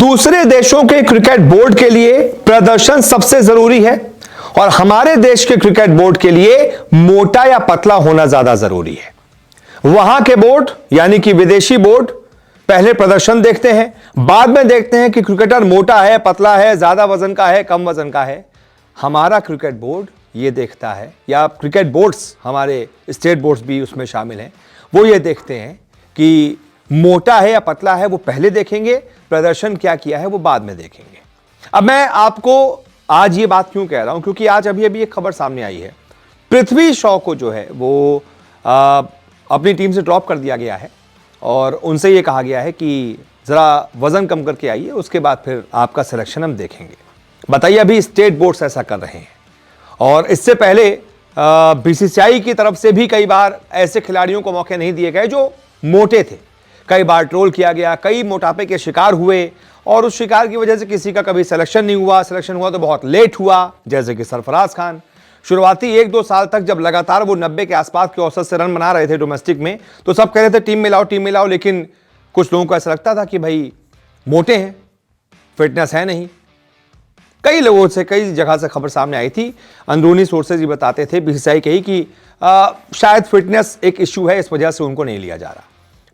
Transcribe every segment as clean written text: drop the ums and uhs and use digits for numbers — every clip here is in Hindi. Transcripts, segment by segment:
दूसरे देशों के क्रिकेट बोर्ड के लिए प्रदर्शन सबसे जरूरी है और हमारे देश के क्रिकेट बोर्ड के लिए मोटा या पतला होना ज्यादा जरूरी है। वहां के बोर्ड यानी कि विदेशी बोर्ड पहले प्रदर्शन देखते हैं, बाद में देखते हैं कि क्रिकेटर मोटा है, पतला है, ज्यादा वजन का है, कम वजन का है। हमारा क्रिकेट बोर्ड ये देखता है, या क्रिकेट बोर्ड्स, हमारे स्टेट बोर्ड्स भी उसमें शामिल हैं, वो ये देखते हैं कि मोटा है या पतला है वो पहले देखेंगे, प्रदर्शन क्या किया है वो बाद में देखेंगे। अब मैं आपको आज ये बात क्यों कह रहा हूं, क्योंकि आज अभी अभी एक खबर सामने आई है। पृथ्वी शॉ को जो है वो अपनी टीम से ड्रॉप कर दिया गया है और उनसे ये कहा गया है कि जरा वजन कम करके आइए, उसके बाद फिर आपका सिलेक्शन हम देखेंगे। बताइए, अभी स्टेट बोर्ड्स ऐसा कर रहे हैं और इससे पहले बीसीसीआई की तरफ से भी कई बार ऐसे खिलाड़ियों को मौके नहीं दिए गए जो मोटे थे। कई बार ट्रोल किया गया, कई मोटापे के शिकार हुए और उस शिकार की वजह से किसी का कभी सिलेक्शन नहीं हुआ, सिलेक्शन हुआ तो बहुत लेट हुआ, जैसे कि सरफराज खान। शुरुआती 1-2 साल तक जब लगातार वो 90 के आसपास के औसत से रन बना रहे थे डोमेस्टिक में, तो सब कह रहे थे टीम में लाओ, टीम में लाओ, लेकिन कुछ लोगों को ऐसा लगता था कि भाई मोटे हैं, फिटनेस है नहीं। कई लोगों से, कई जगह से खबर सामने आई थी, अंदरूनी सोर्सेज ये बताते थे बीसीसीआई के ही कि शायद फिटनेस एक इश्यू है, इस वजह से उनको नहीं लिया जा रहा।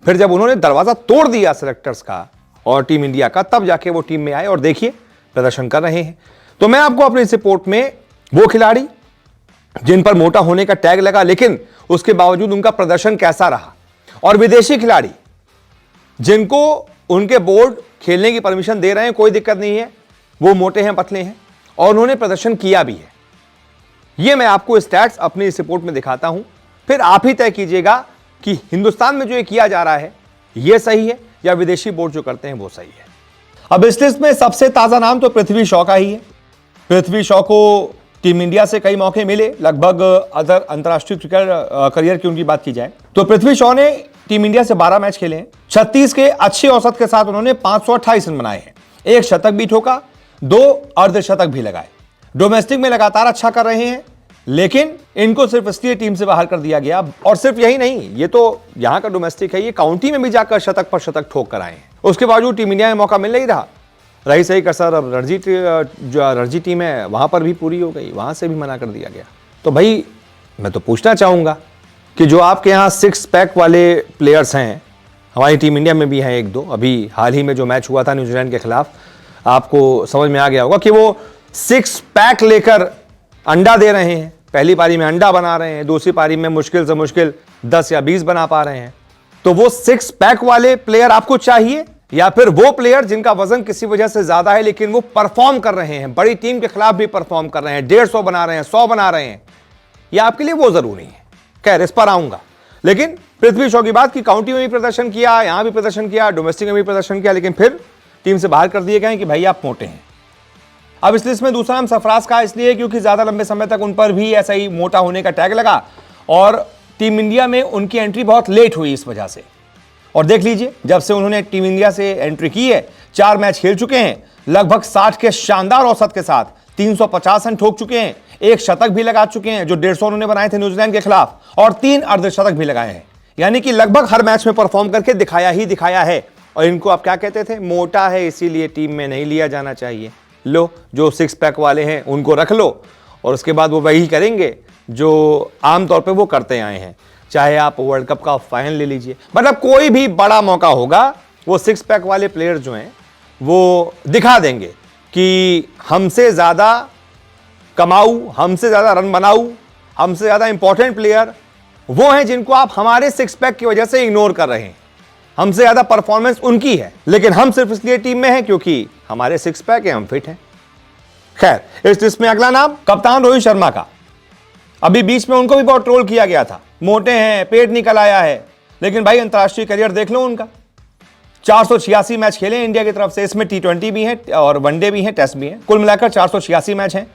फिर जब उन्होंने दरवाजा तोड़ दिया सिलेक्टर्स का और टीम इंडिया का, तब जाके वो टीम में आए और देखिए प्रदर्शन कर रहे हैं। तो मैं आपको अपनी इस रिपोर्ट में वो खिलाड़ी जिन पर मोटा होने का टैग लगा लेकिन उसके बावजूद उनका प्रदर्शन कैसा रहा, और विदेशी खिलाड़ी जिनको उनके बोर्ड खेलने की परमिशन दे रहे हैं, कोई दिक्कत नहीं है, वो मोटे हैं, पतले हैं और उन्होंने प्रदर्शन किया भी है, ये मैं आपको स्टैट्स अपनी इस रिपोर्ट में दिखाता हूं। फिर आप ही तय कीजिएगा कि हिंदुस्तान में जो ये किया जा रहा है ये सही है या विदेशी बोर्ड जो करते हैं वो सही है। अब इस लिस्ट में सबसे ताजा नाम तो पृथ्वी शॉ का ही है। पृथ्वी शॉ को टीम इंडिया से कई मौके मिले, लगभग अदर अंतरराष्ट्रीय क्रिकेट करियर की उनकी बात की जाए तो पृथ्वी शॉ ने टीम इंडिया से 12 मैच खेले हैं। 36 के अच्छे औसत के साथ उन्होंने 528 रन बनाए हैं, एक शतक भी ठोका, 2 अर्धशतक भी लगाए। डोमेस्टिक में लगातार अच्छा कर रहे हैं, लेकिन इनको सिर्फ इसलिए टीम से बाहर कर दिया गया। और सिर्फ यही नहीं, ये तो यहां का डोमेस्टिक है, ये काउंटी में भी जाकर शतक पर शतक ठोक कर आए हैं। उसके बावजूद टीम इंडिया में मौका मिल नहीं रहा। रही सही कसर अब रणजी टीम है वहां पर भी पूरी हो गई, वहां से भी मना कर दिया गया। तो भाई मैं तो पूछना चाहूंगा कि जो आपके यहाँ 6 पैक वाले प्लेयर्स हैं, हमारी टीम इंडिया में भी हैं 1-2, अभी हाल ही में जो मैच हुआ था न्यूजीलैंड के खिलाफ, आपको समझ में आ गया होगा कि वो 6 पैक लेकर अंडा दे रहे हैं। पहली पारी में अंडा बना रहे हैं, दूसरी पारी में मुश्किल से मुश्किल 10 या 20 बना पा रहे हैं। तो वो 6 पैक वाले प्लेयर आपको चाहिए या फिर वो प्लेयर जिनका वजन किसी वजह से ज्यादा है लेकिन वो परफॉर्म कर रहे हैं, बड़ी टीम के खिलाफ भी परफॉर्म कर रहे हैं, 150 बना रहे हैं, 100 बना रहे हैं, या आपके लिए वो जरूरी है। खैर, इस पर आऊंगा। लेकिन पृथ्वी शॉ की बात की काउंटी में भी प्रदर्शन किया, यहां भी प्रदर्शन किया, डोमेस्टिक में भी प्रदर्शन किया, लेकिन फिर टीम से बाहर कर दिए गए कि भाई आप मोटे हैं। अब इस लिस्ट में दूसरा नाम सरफराज का इसलिए क्योंकि ज्यादा लंबे समय तक उन पर भी ऐसा ही मोटा होने का टैग लगा और टीम इंडिया में उनकी एंट्री बहुत लेट हुई इस वजह से। और देख लीजिए, जब से उन्होंने टीम इंडिया से एंट्री की है, 4 मैच खेल चुके हैं, लगभग 60 के शानदार औसत के साथ 350 रन ठोक चुके हैं, एक शतक भी लगा चुके हैं जो 150 उन्होंने बनाए थे न्यूजीलैंड के खिलाफ, और 3 अर्धशतक भी लगाए हैं। यानी कि लगभग हर मैच में परफॉर्म करके दिखाया ही दिखाया है। और इनको आप क्या कहते थे, मोटा है इसीलिए टीम में नहीं लिया जाना चाहिए। लो, जो 6 पैक वाले हैं उनको रख लो और उसके बाद वो वही करेंगे जो आमतौर पे वो करते आए हैं। चाहे आप वर्ल्ड कप का फाइनल ले लीजिए, मतलब कोई भी बड़ा मौका होगा, वो 6 पैक वाले प्लेयर जो हैं वो दिखा देंगे कि हमसे ज्यादा कमाऊ, हमसे ज्यादा रन बनाऊ, हमसे ज्यादा इंपॉर्टेंट प्लेयर वो हैं जिनको आप हमारे 6 पैक की वजह से इग्नोर कर रहे हैं। हमसे ज्यादा परफॉर्मेंस उनकी है, लेकिन हम सिर्फ इसलिए टीम में हैं क्योंकि हमारे 6 पैक है, हम फिट हैं। खैर, इस लिस्ट में अगला नाम कप्तान रोहित शर्मा का। अभी बीच में उनको भी बहुत ट्रोल किया गया था, मोटे हैं, पेट निकल आया है, लेकिन भाई अंतरराष्ट्रीय करियर देख लो उनका। 486 मैच खेले इंडिया की तरफ से, इसमें T20 भी है और वनडे भी है, टेस्ट भी है। कुल मिलाकर 486 मैच हैं,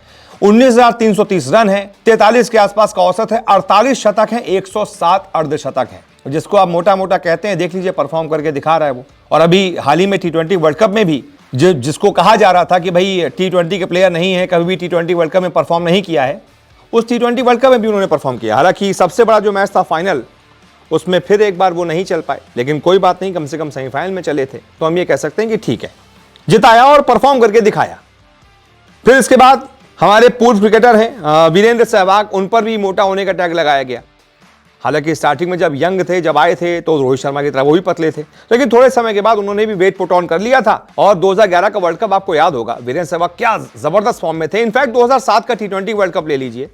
19,330 रन है, 43 के आसपास का औसत है, 48 शतक है, 107 अर्धशतक है। जिसको आप मोटा मोटा कहते हैं, देख लीजिए परफॉर्म करके दिखा रहा है वो। और अभी हाल ही में T20 वर्ल्ड कप में भी जिसको कहा जा रहा था कि भाई T20 के प्लेयर नहीं है, कभी भी T20 वर्ल्ड कप में परफॉर्म नहीं किया है, उस T20 वर्ल्ड कप में भी उन्होंने परफॉर्म किया। हालांकि सबसे बड़ा जो मैच था फाइनल, उसमें फिर एक बार वो नहीं चल पाए, लेकिन कोई बात नहीं, कम से कम सेमीफाइनल में चले थे, तो हम ये कह सकते हैं कि ठीक है। जिताया और परफॉर्म करके दिखाया। फिर इसके बाद हमारे पूर्व क्रिकेटर हैं वीरेंद्र सहवाग, उन पर भी मोटा होने का टैग लगाया गया। हालांकि स्टार्टिंग में जब यंग थे, जब आए थे, तो रोहित शर्मा की तरह वो भी पतले थे, लेकिन थोड़े समय के बाद उन्होंने भी वेट पुट ऑन कर लिया था। और 2011 का वर्ल्ड कप आपको याद होगा, वीरेंद्र सहवाग क्या जबरदस्त फॉर्म में थे। इनफैक्ट 2007 का T20 वर्ल्ड कप ले लीजिए,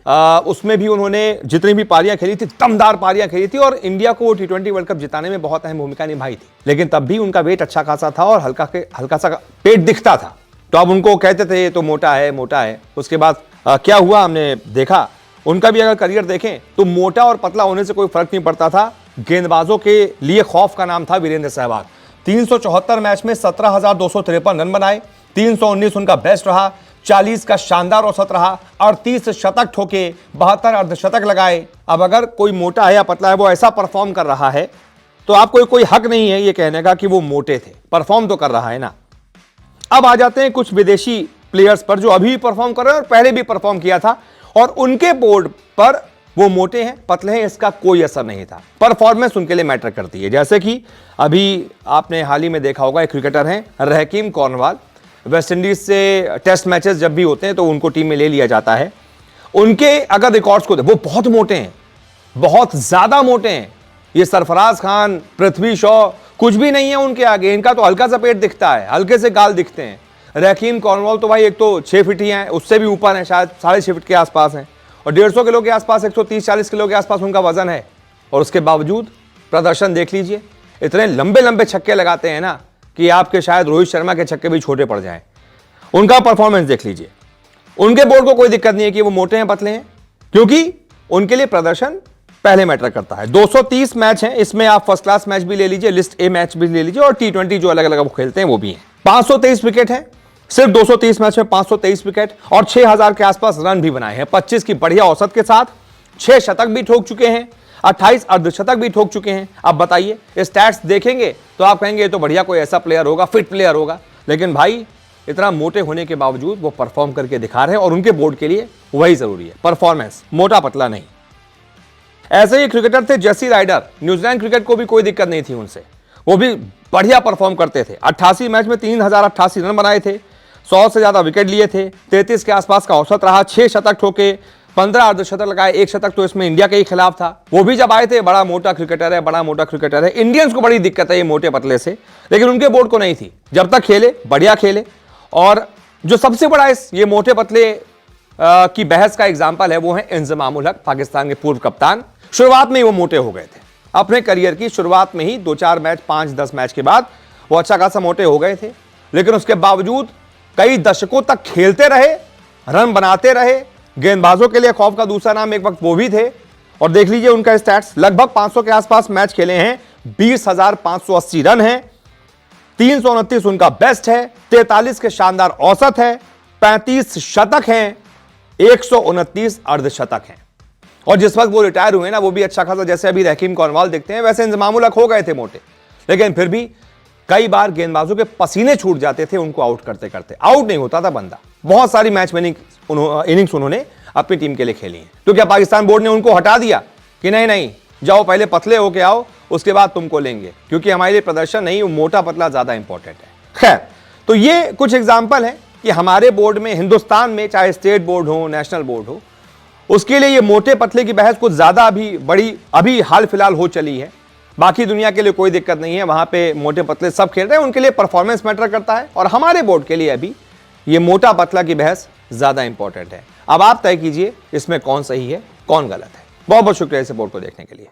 उसमें भी उन्होंने जितनी भी पारियां खेली थी, दमदार पारियां खेली थी और इंडिया को T20 वर्ल्ड कप जिताने में बहुत अहम भूमिका निभाई थी। लेकिन तब भी उनका वेट अच्छा खासा था और हल्का सा पेट दिखता था। तो अब उनको कहते थे ये तो मोटा है, मोटा है। उसके बाद क्या हुआ हमने देखा। उनका भी अगर करियर देखें तो मोटा और पतला होने से कोई फर्क नहीं पड़ता था। गेंदबाजों के लिए खौफ का नाम था वीरेंद्र सहवाग। 374 मैच में 17,253 रन बनाए, 319 उनका बेस्ट रहा, 40 का शानदार औसत रहा, 38 शतक ठोके, 72 अर्धशतक लगाए। अब अगर कोई मोटा है या पतला है, वो ऐसा परफॉर्म कर रहा है तो आपको कोई हक नहीं है ये कहने का कि वो मोटे थे। परफॉर्म तो कर रहा है ना। अब आ जाते हैं कुछ विदेशी प्लेयर्स पर जो अभी परफॉर्म कर रहे हैं और पहले भी परफॉर्म किया था, और उनके बोर्ड पर वो मोटे हैं पतले हैं इसका कोई असर नहीं था। परफॉर्मेंस उनके लिए मैटर करती है। जैसे कि अभी आपने हाल ही में देखा होगा, एक क्रिकेटर हैं रहकीम कॉर्नवाल। वेस्ट इंडीज से टेस्ट मैचेस जब भी होते हैं तो उनको टीम में ले लिया जाता है। उनके अगर रिकॉर्ड्स को वो बहुत मोटे हैं, बहुत ज्यादा मोटे हैं। ये सरफराज खान, पृथ्वी शॉ कुछ भी नहीं है उनके आगे। इनका तो हल्का सा पेट दिखता है, हल्के से गाल दिखते हैं। रहकीम कॉर्नवाल तो भाई एक तो 6 फीट ही हैं, उससे भी ऊपर हैं, शायद 6.5 फीट के आसपास हैं, और 150 किलो के आसपास, 130-40 किलो के आसपास उनका वजन है। और उसके बावजूद प्रदर्शन देख लीजिए, इतने लंबे लंबे छक्के लगाते हैं ना कि आपके शायद रोहित शर्मा के छक्के भी छोटे पड़ जाएं। उनका परफॉर्मेंस देख लीजिए। उनके बोर्ड को कोई दिक्कत नहीं है कि वो मोटे हैं पतले हैं, क्योंकि उनके लिए प्रदर्शन पहले मैटर करता है। 230 मैच हैं, इसमें आप फर्स्ट क्लास मैच भी ले लीजिए, लिस्ट ए मैच भी ले लीजिए, और T20 जो अलग अलग वो खेलते हैं वो भी हैं। 523 विकेट है, सिर्फ 230 मैच में 523 विकेट, और 6000 के आसपास रन भी बनाए हैं 25 की बढ़िया औसत के साथ। 6 शतक भी ठोक चुके हैं, 28 अर्धशतक भी ठोक चुके हैं। अब बताइए, स्टैट्स देखेंगे तो आप कहेंगे ये तो बढ़िया कोई ऐसा प्लेयर होगा, फिट प्लेयर होगा, लेकिन भाई इतना मोटे होने के बावजूद वो परफॉर्म करके दिखा रहे हैं, और उनके बोर्ड के लिए वही जरूरी है, परफॉर्मेंस, मोटा पतला नहीं। ऐसे ही क्रिकेटर थे जेसी राइडर। न्यूजीलैंड क्रिकेट को भी कोई दिक्कत नहीं थी उनसे, वो भी बढ़िया परफॉर्म करते थे। 88 मैच में 3088 रन बनाए थे, 100 से ज्यादा विकेट लिए थे, 33 के आसपास का औसत रहा, 6 शतक ठोके, 15 अर्धशतक लगाए, 1 शतक तो इसमें इंडिया के ही खिलाफ था। वो भी जब आए थे, बड़ा मोटा क्रिकेटर है, बड़ा मोटा क्रिकेटर है। इंडियंस को बड़ी दिक्कत है ये मोटे पतले से, लेकिन उनके बोर्ड को नहीं थी। जब तक खेले बढ़िया खेले। और जो सबसे बड़ा इस ये मोटे पतले की बहस का एग्जाम्पल है वो है इंजमाम उल हक, पाकिस्तान के पूर्व कप्तान। शुरुआत में ही वो मोटे हो गए थे, अपने करियर की शुरुआत में ही 2-4 मैच, 5-10 मैच के बाद वो अच्छा खासा मोटे हो गए थे, लेकिन उसके बावजूद कई दशकों तक खेलते रहे, रन बनाते रहे। गेंदबाजों के लिए खौफ का दूसरा नाम एक वक्त वो भी थे। और देख लीजिए उनका स्टैट्स, लगभग 500 के आसपास मैच खेले हैं, 20,580 रन हैं, 329 उनका बेस्ट है, 43 के शानदार औसत है, 35 शतक हैं, 129 अर्धशतक हैं। और जिस वक्त वो रिटायर हुए ना, वो भी अच्छा खासा, जैसे अभी रहकीम कॉर्नवाल दिखते हैं वैसे इंजमाम उल हक हो गए थे मोटे, लेकिन फिर भी कई बार गेंदबाजों के पसीने छूट जाते थे उनको आउट करते करते। आउट नहीं होता था बंदा। बहुत सारी मैच विनिंग इनिंग्स उन्होंने अपनी टीम के लिए खेली हैं। तो क्या पाकिस्तान बोर्ड ने उनको हटा दिया कि नहीं नहीं जाओ पहले पतले होके आओ, उसके बाद तुमको लेंगे, क्योंकि हमारे लिए प्रदर्शन नहीं, मोटा पतला ज्यादा इंपॉर्टेंट है। खैर, तो ये कुछ एग्जाम्पल है कि हमारे बोर्ड में, हिंदुस्तान में, चाहे स्टेट बोर्ड हो, नेशनल बोर्ड हो, उसके लिए ये मोटे पतले की बहस कुछ ज्यादा अभी हाल फिलहाल हो चली है। बाकी दुनिया के लिए कोई दिक्कत नहीं है, वहां पे मोटे पतले सब खेल रहे हैं, उनके लिए परफॉर्मेंस मैटर करता है। और हमारे बोर्ड के लिए अभी ये मोटा पतला की बहस ज्यादा इंपॉर्टेंट है। अब आप तय कीजिए इसमें कौन सही है, कौन गलत है। बहुत बहुत शुक्रिया इस बोर्ड को देखने के लिए।